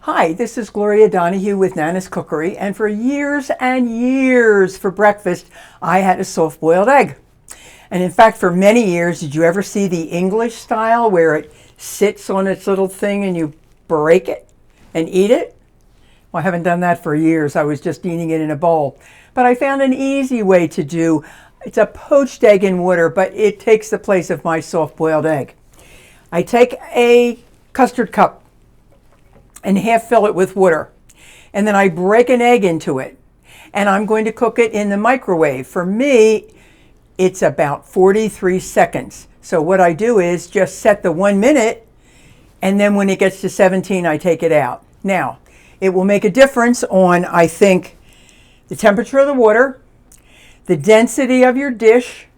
Hi, this is Gloria Donahue with Nana's Cookery, and for years and years for breakfast, I had a soft-boiled egg. And in fact, for many years, did you ever see the English style where it sits on its little thing and you break it and eat it? Well, I haven't done that for years. I was just eating it in a bowl. But I found an easy way to do. It's a poached egg in water, but it takes the place of my soft-boiled egg. I take a custard cup and half fill it with water. And then I break an egg into it. And I'm going to cook it in the microwave. For me, it's about 43 seconds. So what I do is just set the 1 minute, and then when it gets to 17, I take it out. Now, it will make a difference on, I think, the temperature of the water, the density of your dish,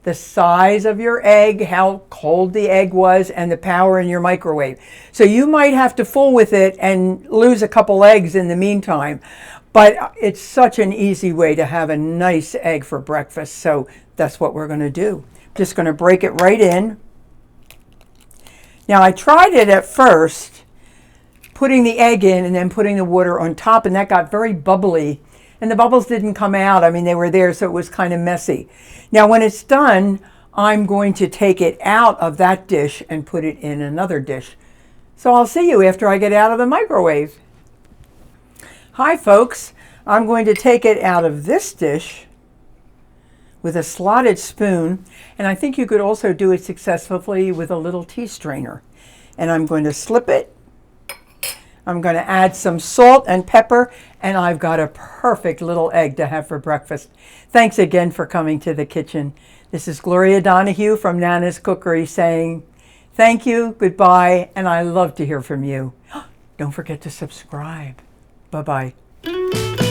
the size of your egg, how cold the egg was, and the power in your microwave. So you might have to fool with it and lose a couple eggs in the meantime. But it's such an easy way to have a nice egg for breakfast. So that's what we're going to do. Just going to break it right in. Now I tried it at first, putting the egg in and then putting the water on top, and that got very bubbly. And the bubbles didn't come out. I mean, they were there, so it was kind of messy. Now, when it's done, I'm going to take it out of that dish and put it in another dish. So I'll see you after I get out of the microwave. Hi, folks. I'm going to take it out of this dish with a slotted spoon. And I think you could also do it successfully with a little tea strainer. And I'm going to slip it. I'm going to add some salt and pepper, and I've got a perfect little egg to have for breakfast. Thanks again for coming to the kitchen. This is Gloria Donahue from Nana's Cookery saying thank you, goodbye, and I love to hear from you. Don't forget to subscribe. Bye-bye.